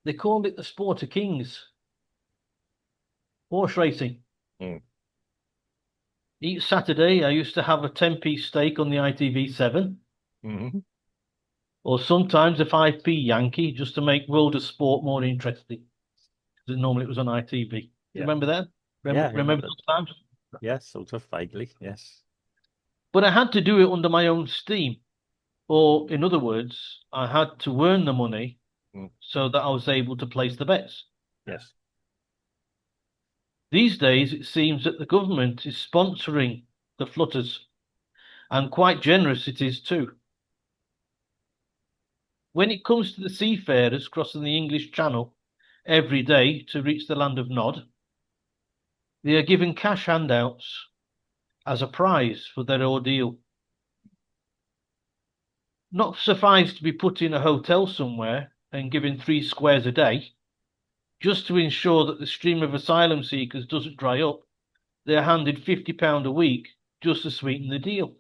They called it the Sport of Kings, horse racing. Mm. Each Saturday, I used to have a 10p stake on the ITV7, Hmm. or sometimes a 5p Yankee, just to make World of Sport more interesting. Because normally it was on ITV. Do you Yeah. remember that? Yeah, I Remember remember. those times? Yes, sort of vaguely. Yes. But I had to do it under my own steam. Or, in other words, I had to earn the money Mm. so that I was able to place the bets. Yes. These days, it seems that the government is sponsoring the flutters, and quite generous it is too. When it comes to the seafarers crossing the English Channel every day to reach the land of Nod, they are given cash handouts as a prize for their ordeal. Not suffice to be put in a hotel somewhere and given 3 squares a day, just to ensure that the stream of asylum seekers doesn't dry up, they are handed £50 a week just to sweeten the deal.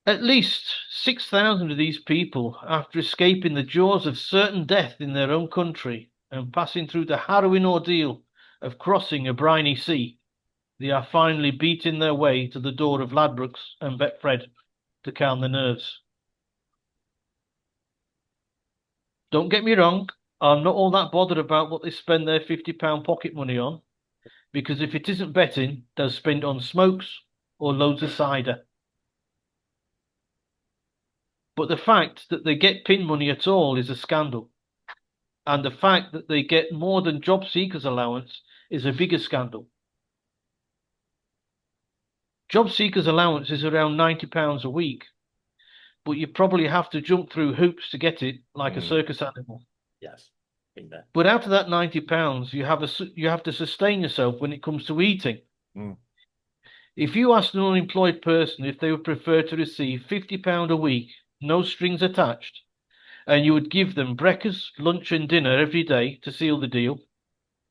At least 6,000 of these people, after escaping the jaws of certain death in their own country and passing through the harrowing ordeal of crossing a briny sea, they are finally beating their way to the door of Ladbrokes and Betfred to calm their nerves. Don't get me wrong, I'm not all that bothered about what they spend their £50 pocket money on, because if it isn't betting, they'll spend it on smokes or loads of cider. But the fact that they get pin money at all is a scandal. And the fact that they get more than job seekers allowance is a bigger scandal. Job seekers allowance is around £90 a week, but you probably have to jump through hoops to get it like a Mm. circus animal. Yes. Been there. But out of that £90, you have to sustain yourself when it comes to eating. Mm. If you asked an unemployed person if they would prefer to receive £50 a week, no strings attached, and you would give them breakfast, lunch, and dinner every day to seal the deal,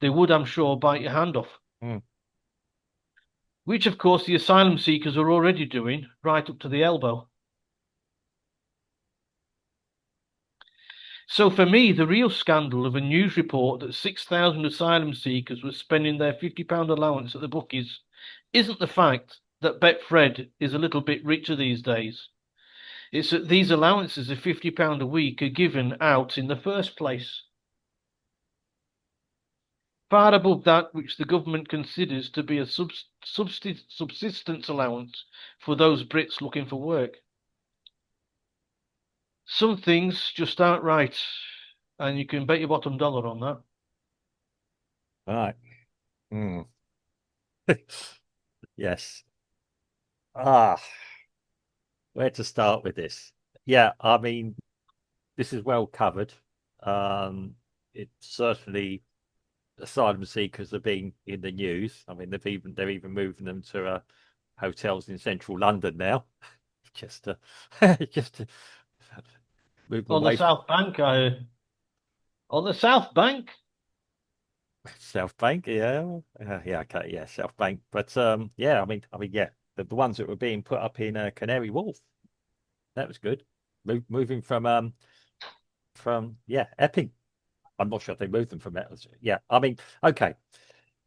they would, I'm sure, bite your hand off. Mm. Which, of course, the asylum seekers are already doing, right up to the elbow. So, for me, the real scandal of a news report that 6,000 asylum seekers were spending their £50 allowance at the bookies isn't the fact that Betfred is a little bit richer these days. It's that these allowances of £50 a week are given out in the first place, far above that which the government considers to be a subsistence allowance for those Brits looking for work. Some things just aren't right, and you can bet your bottom dollar on that. Right. Mm. Yes. Ah, where to start with this? Yeah, I mean, this is well covered. It certainly asylum seekers have been in the news. I mean, they're even moving them to hotels in central London now, just to just to move them On the away from South Bank, on the South Bank, South Bank. Yeah, yeah, okay, yeah, South Bank. But yeah, I mean, yeah, the ones that were being put up in Canary Wharf, that was good. Moving from yeah, Epping. I'm not sure if they moved them from that. Yeah, I mean, okay.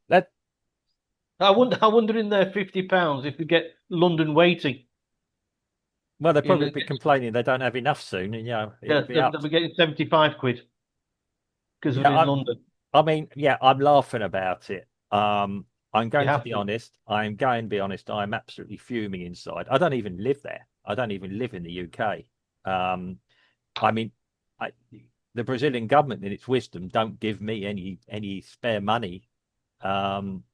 Let I wonder in their £50 if they get London waiting. Well, they'll In probably the, be complaining they don't have enough soon, and it'll yeah, be they'll up. be getting 75 quid because of Yeah, in London. I mean, yeah, I'm laughing about it. I'm You going to have be to. honest. I'm going to be honest. I'm absolutely fuming inside. I don't even live there. I don't even live in the UK. I mean, I, the Brazilian government, in its wisdom, don't give me any spare money,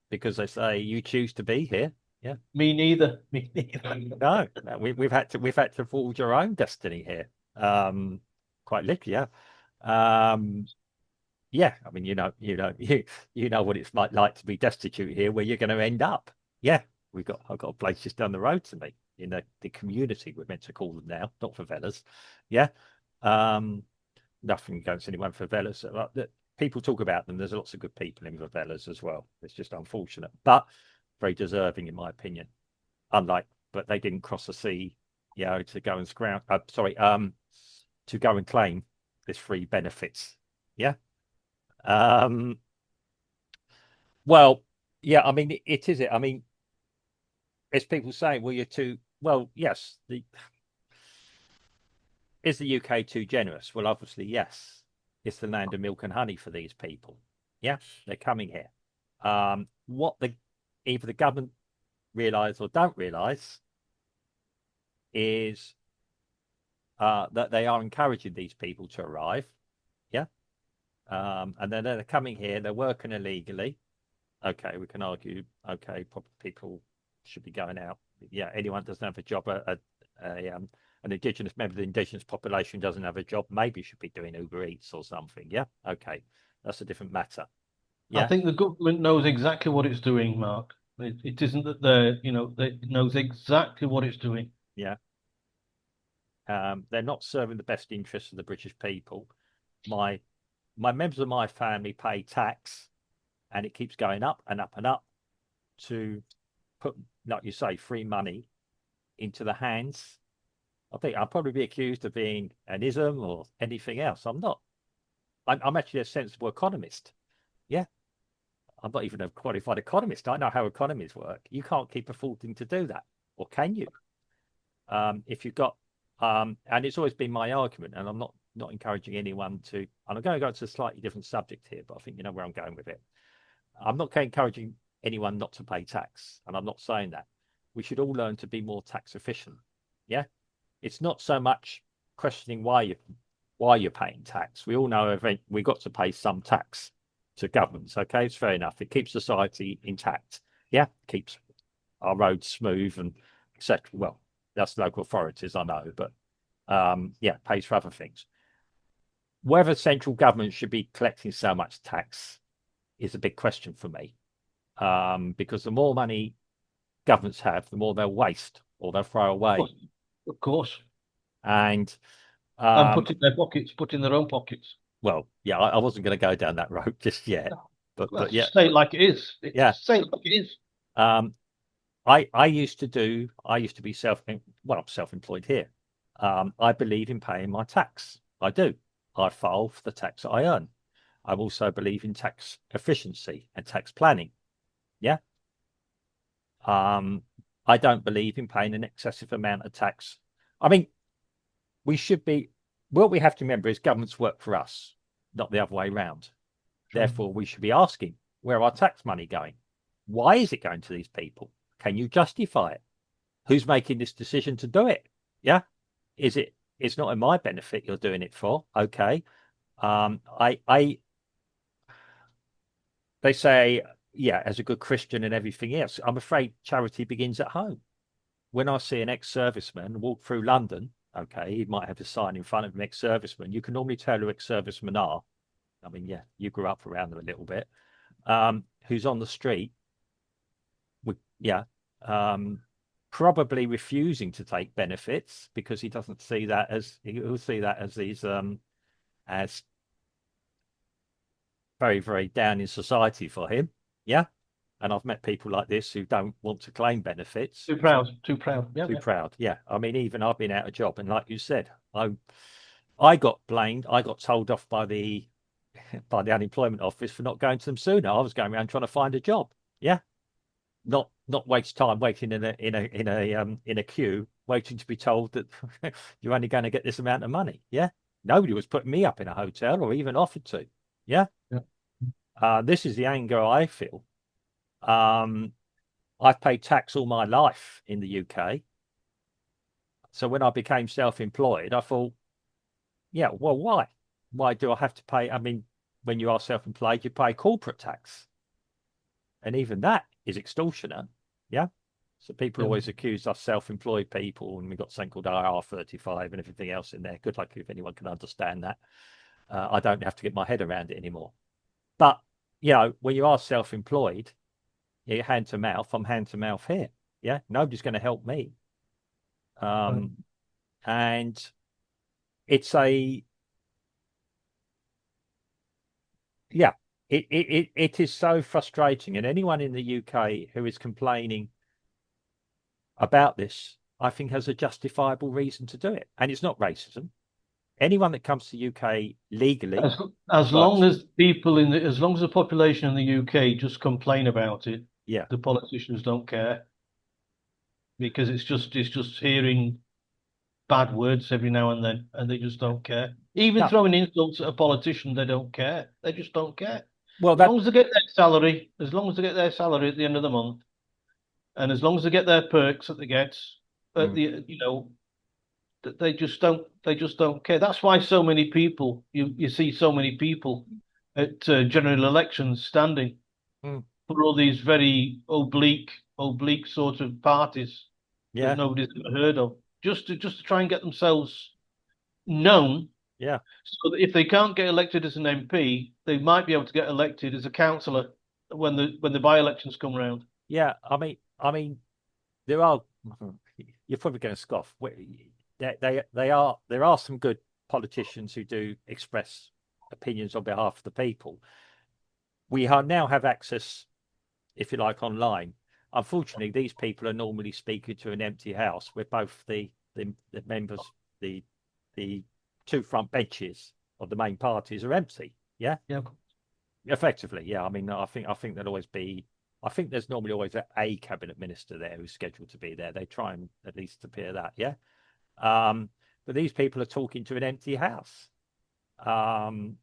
because they say you choose to be here. Yeah, Me neither. Me neither. no, we've had to forge our own destiny here. Quite literally, yeah. Um, Yeah, I mean, you know what it's like to be destitute here, where you're going to end up. Yeah, I've got a place just down the road to me in the community we're meant to call them now, not favelas. Yeah, um, nothing against anyone favelas. People talk about them. There's lots of good people in favelas as well. It's just unfortunate, but very deserving in my opinion. Unlike, but they didn't cross the sea, to go and scrounge. Sorry, to go and claim this free benefits. Yeah. Um, well, yeah, I mean, it is it. I mean, it's people saying, well, you're too, well, yes, is the UK too generous? Well, obviously, yes. It's the land of milk and honey for these people. Yeah, they're coming here. What either the government realise or don't realise is that they are encouraging these people to arrive. Yeah. And then they're coming here, they're working illegally. Okay, we can argue, okay, people should be going out. Yeah, anyone doesn't have a job, an indigenous member of the indigenous population doesn't have a job, maybe should be doing Uber Eats or something. Yeah, okay, that's a different matter. I Yeah, think the government knows exactly what it's doing, Mark. It isn't that it knows exactly what it's doing. yeah. They're not serving the best interests of the British people. My my members of my family pay tax, and it keeps going up and up and up to put, like you say, free money into the hands. I think I'll probably be accused of being an ism or anything else. I'm not. I'm actually a sensible economist. Yeah. I'm not even a qualified economist. I know how economies work. You can't keep affording to do that. Or can you? If you've got, and it's always been my argument, and I'm not encouraging anyone to, and I'm going to go to a slightly different subject here, but I think you know where I'm going with it. I'm not encouraging anyone not to pay tax, and I'm not saying that. We should all learn to be more tax efficient. Yeah. It's not so much questioning why you're paying tax. We all know we've got to pay some tax to governments. Okay, it's fair enough. It keeps society intact. Yeah, keeps our roads smooth and etc. Well, that's local authorities, I know, but yeah, pays for other things. Whether central government should be collecting so much tax is a big question for me, because the more money governments have, the more they'll waste or they'll throw away. Of course, And and um, put in their own pockets. well, yeah, I wasn't going to go down that road just yet, Well, but yeah, say it like it is. yeah. Say it like it is. Um, I used to be I'm self-employed here. I believe in paying my tax. I do. I file for the tax that I earn. I also believe in tax efficiency and tax planning. Yeah. Um, I don't believe in paying an excessive amount of tax. I mean, we should be, what we have to remember is governments work for us, not the other way around. True. Therefore, we should be asking, where our tax money going? Why is it going to these people? Can you justify it? Who's making this decision to do it? Yeah. It's not in my benefit you're doing it for. Okay. They say, yeah, as a good Christian and everything else, I'm afraid charity begins at home. When I see an ex-serviceman walk through London, okay, he might have a sign in front of him, ex-serviceman. You can normally tell who ex-servicemen are. I mean, yeah, you grew up around them a little bit. Who's on the street, yeah, probably refusing to take benefits because he doesn't see that as he'll see that as these as very, very down in society for him. Yeah. And I've met people like this who don't want to claim benefits. Too proud. Too proud. Yeah, Too yeah. proud. Yeah. I mean, even I've been out of job, and like you said, I got blamed. I got told off by the unemployment office for not going to them sooner. I was going around trying to find a job. Yeah. Not waste time waiting in a queue, waiting to be told that you're only going to get this amount of money. Yeah. Nobody was putting me up in a hotel or even offered to. Yeah. Yeah. This is the anger I feel. I've paid tax all my life in the UK. So when I became self-employed, I thought, yeah, well, why? Why do I have to pay? I mean, when you are self-employed, you pay corporate tax. And even that is extortionate. Yeah. So people Yeah. always accuse us self-employed people, and we've got something called IR35 and everything else in there. Good luck if anyone can understand that. I don't have to get my head around it anymore. But, you know, when you are self-employed, you're hand to mouth. I'm hand to mouth here. Yeah. Nobody's going to help me. Right. And it's a, yeah, it is so frustrating. And anyone in the UK who is complaining about this, I think has a justifiable reason to do it. And it's not racism. anyone that comes to UK legally, As as long but as as long as the population in the UK just complain about it, yeah, the politicians don't care because it's just hearing bad words every now and then, and they just don't care. Even no, throwing insults at a politician, they don't care. They just don't care. well, As that long as they get their salary, as long as they get their salary at the end of the month, and as long as they get their perks that they get at mm, the, they just don't care. That's why so many people you see so many people at general elections standing mm, for all these very oblique sort of parties that yeah, nobody's ever heard of, just to try and get themselves known, yeah, so that if they can't get elected as an MP, they might be able to get elected as a councillor when the by-elections come round. yeah. I mean, there are. You're probably going to scoff. There are some good politicians who do express opinions on behalf of the people. We now have access, if you like, online. Unfortunately, these people are normally speaking to an empty house where both the members, the the two front benches of the main parties are empty. Yeah, Yeah, effectively. Yeah, I mean, I think there'll always be. I think there's normally always a cabinet minister there who's scheduled to be there. They try and at least appear that. Yeah, um, but these people are talking to an empty house, and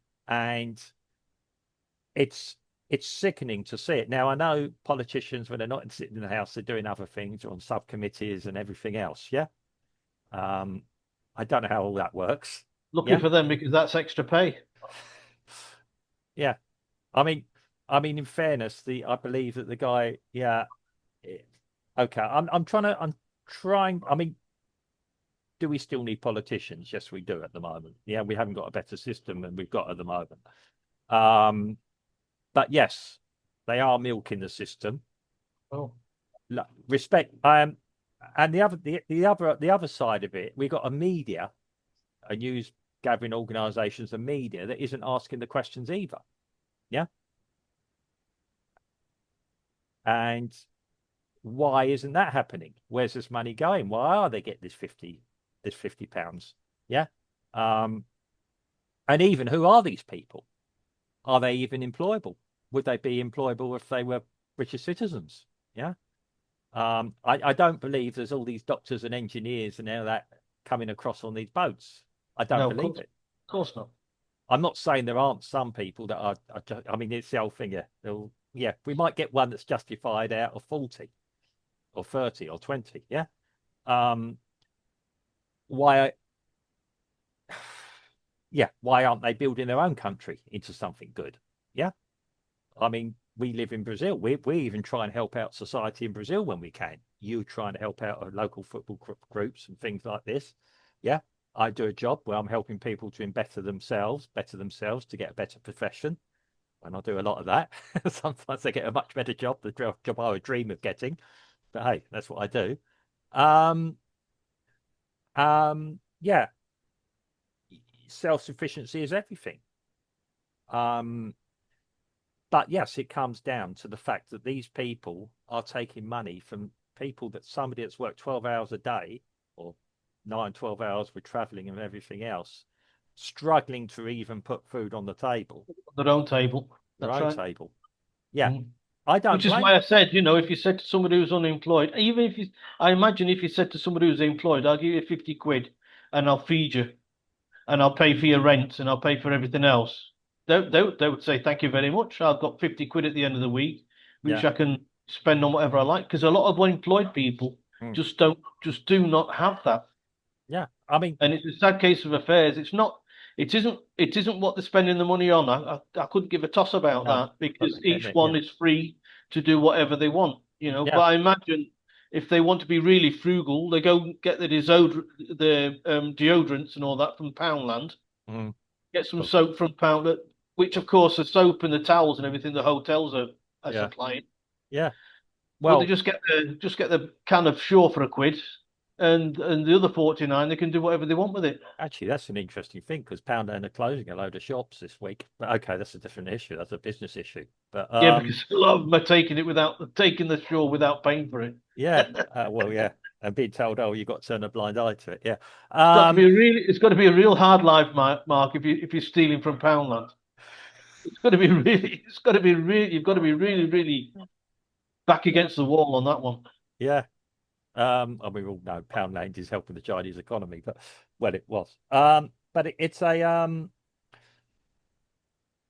it's sickening to see it. Now, I know politicians, when they're not sitting in the house, they're doing other things on subcommittees and everything else. Yeah. Um, I don't know how all that works. lucky Yeah. for them because that's extra pay. Yeah. I mean, in fairness, I believe that the guy, yeah. eh, Okay. I'm trying. I mean, do we still need politicians? Yes, we do at the moment. Yeah, we haven't got a better system than we've got at the moment. Um, but yes, they are milking the system. Oh, Respect. And the other side of it, we got a news gathering organisations, and media that isn't asking the questions either. Yeah, and why isn't that happening? Where's this money going? Why are they getting this £50? Yeah, um, and even who are these people? Are they even employable? Would they be employable if they were British citizens? Yeah. I don't believe there's all these doctors and engineers and all that coming across on these boats. I don't no, believe it. of course not. I'm not saying there aren't some people that are just, I mean, it's the old thing. Yeah, we might get one that's justified out of 40 or 30 or 20. Yeah. Um, why, yeah, why aren't they building their own country into something good? Yeah. I mean, we live in Brazil. We even try and help out society in Brazil when we can. You trying to help out local football groups and things like this. Yeah, I do a job where I'm helping people to better themselves to get a better profession. And I do a lot of that. Sometimes they get a much better job, the job I would dream of getting. But hey, that's what I do. Um, yeah, self-sufficiency is everything. Um, But yes, it comes down to the fact that these people are taking money from people that somebody that's worked 12 hours a day or 12 hours with traveling and everything else, struggling to even put food on the table, Their own table. their That's own right. table. Yeah, Mm. I don't Which is blame why I them. said, if you said to somebody who's unemployed, even if you, I imagine if you said to somebody who's employed, I'll give you 50 quid and I'll feed you and I'll pay for your rent and I'll pay for everything else. They would say, thank you very much. I've got 50 quid at the end of the week, which Yeah. I can spend on whatever I like. Because a lot of unemployed people Mm. just do not have that. Yeah. I mean, And it's a sad case of affairs. It isn't what they're spending the money on. I couldn't give a toss about no, that but because they're getting each it. one Yeah. is free to do whatever they want, But Yeah. I imagine if they want to be really frugal, they go and get the deodorants and all that from Poundland, Mm. get some Well, soap from Poundland, which of course the soap and the towels and everything the hotels are yeah. supplying. Yeah. But they Well, just get the can of Shaw for a quid, and the other 49 they can do whatever they want with it. actually, that's an interesting thing because Poundland are closing a load of shops this week. But okay, that's a different issue. That's a business issue. But Yeah, because a lot of them are taking the shore without paying for it. yeah. Well, yeah. and being told, oh, you've got to turn a blind eye to it. Yeah. It's got to be a real hard life, Mark, if you're stealing from Poundland. It's got to be really, it's got to be really, you've got to be really, really back against the wall on that one. Yeah. I mean, we all know Poundland is helping the Chinese economy, but well, it was. But it's a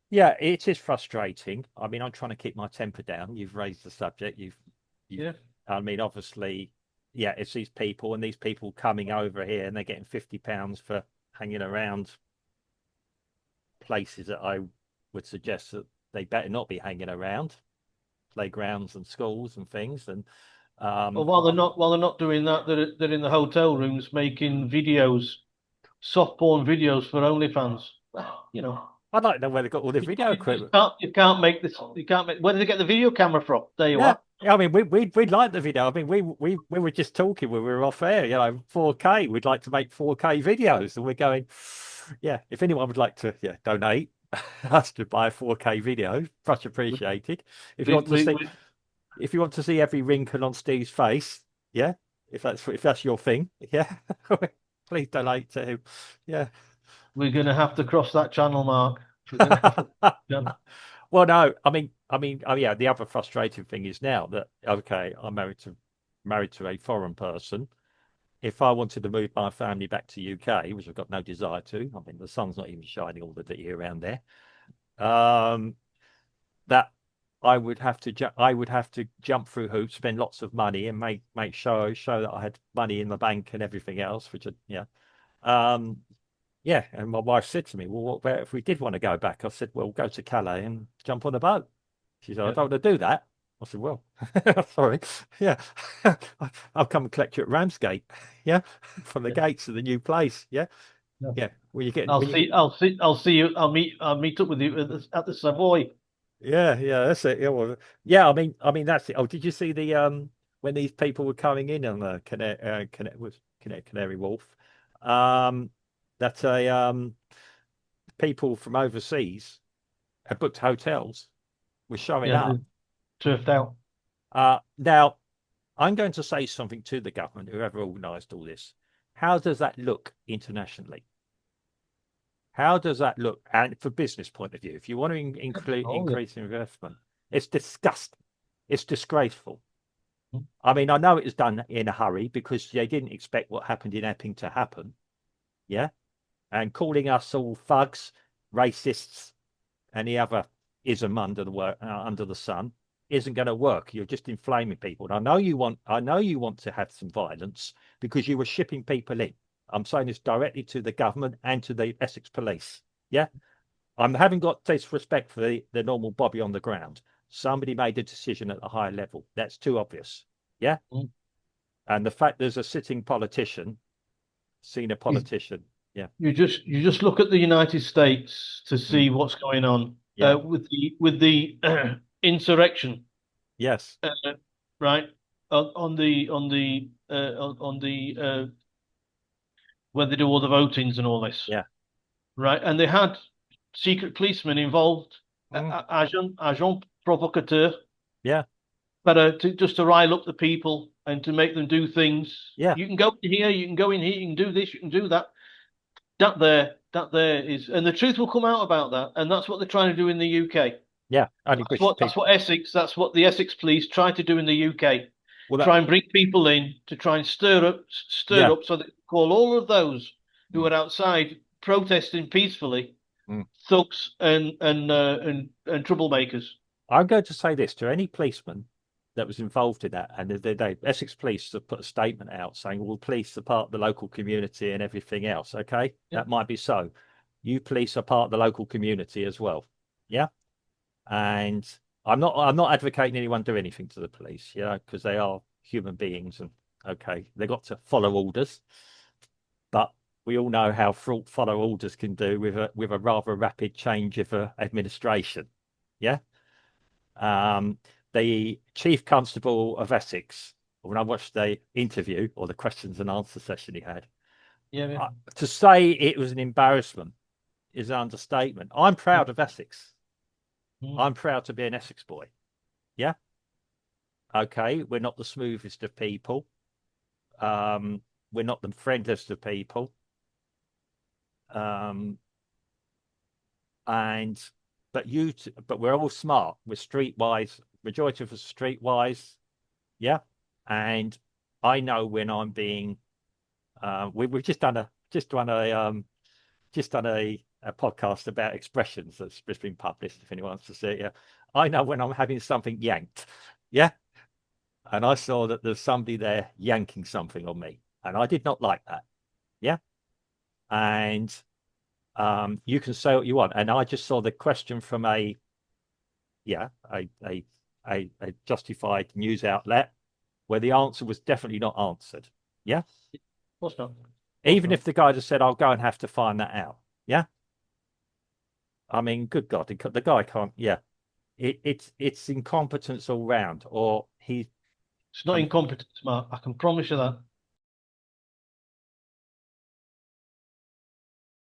yeah, it is frustrating. I mean, I'm trying to keep my temper down. You've raised the subject. You've. Yeah. I mean, obviously, yeah, it's these people and these people coming over here and they're getting £50 for hanging around places that I would suggest that they better not be hanging around, playgrounds and schools and things. And Well, um, while they're not doing that, they're in the hotel rooms making videos, soft porn videos for OnlyFans. Well, you know, I'd like to know where they got all the video equipment. you can't make this. You can't make. Where did they get the video camera from? There you Yeah. are. I mean, we'd like the video. I mean, we were just talking when we were off air, 4K. We'd like to make 4K videos. And we're going, yeah, if anyone would like to, yeah, donate us to buy a 4K video, much appreciated. If you We, want to we, see we, if you want to see every wrinkle on Steve's face, yeah, if that's your thing, yeah, please donate to him. Yeah. we're going to have to cross that channel, Mark. We're going to have to. Yeah, Well, no, oh yeah, the other frustrating thing is now that okay, I'm married to a foreign person. If I wanted to move my family back to UK, which I've got no desire to, I mean the sun's not even shining all the year around there. Um, that I would have to jump through hoops, spend lots of money, and make show that I had money in the bank and everything else, which yeah. Um, yeah, and my wife said to me, "Well, where if we did want to go back?" I said, "Well, go to Calais and jump on a boat." She said, "I yeah, don't want to do that." I said, "Well, sorry, yeah, I'll come and collect you at Ramsgate, yeah, from the yeah, gates of the new place, yeah, yeah. yeah." When you get, I'll see you. I'll meet up with you at the Savoy. yeah, yeah, that's it. Yeah, well, yeah. I mean, that's it. Oh, did you see the when these people were coming in on the Canary Wharf? Um, that people from overseas had booked hotels were showing Yeah, up. they're turfed out. Now, I'm going to say something to the government, whoever organised all this. How does that look internationally? How does that look? And for business point of view, if you want to Oh yeah. increase investment, it's disgusting. It's disgraceful. I mean, I know it was done in a hurry because they didn't expect what happened in Epping to happen. Yeah. And calling us all thugs, racists, any other ism under the sun isn't going to work. You're just inflaming people. And I know you want to have some violence because you were shipping people in. I'm saying this directly to the government and to the Essex police. Yeah. I haven't got disrespect for the normal Bobby on the ground. Somebody made a decision at a higher level. That's too obvious. Yeah. Mm. And the fact there's a sitting politician, senior You, politician. Yeah. you just look at the United States to Mm. see what's going on Yeah. with the insurrection, Yes. uh, right? On the where they do all the votings and all this, Yeah. right? And they had secret policemen involved, Mm. agent provocateur, Yeah. but just to rile up the people and to make them do things. Yeah. You can go in here, you can go in here, you can do this, you can do that. That there is, and the truth will come out about that, and that's what they're trying to do in the UK. Yeah. Only British That's people. what Essex, that's what the Essex police try to do in the UK. Well, that. Try and bring people in to try and Yeah. stir up, so they call all of those who Mm. are outside protesting peacefully Mm. thugs and troublemakers. I'm going to say this to any policeman that was involved in that, and the Essex Police have put a statement out saying, "Well, police are part of the local community and everything else." Okay, Yeah. that might be so. You police are part of the local community as well. Yeah, and I'm not advocating anyone do anything to the police, because they are human beings, and okay, they got to follow orders, but we all know how follow orders can do with a rather rapid change of administration. Yeah. Um, the Chief Constable of Essex, when I watched the interview or the questions and answer session he had, Yeah, to say it was an embarrassment is an understatement. I'm yeah. proud of Essex. Mm. I'm proud to be an Essex boy. Yeah. Okay. We're not the smoothest of people. We're not the friendliest of people. Um, and but we're all smart. We're streetwise. Majority of us streetwise. Yeah. And I know when I'm being we've just done a podcast about expressions that's just been published if anyone wants to see it. Yeah. I know when I'm having something yanked. Yeah. And I saw that there's somebody there yanking something on me. And I did not like that. Yeah. And you can say what you want. And I just saw the question from yeah, a justified news outlet where the answer was definitely not answered. Yeah. Of course not. Of course Even not. if the guy just said, I'll go and have to find that out. Yeah. I mean, good God, the guy can't. Yeah. It's incompetence all round, or he. It's not I mean, incompetence, Mark. I can promise you that.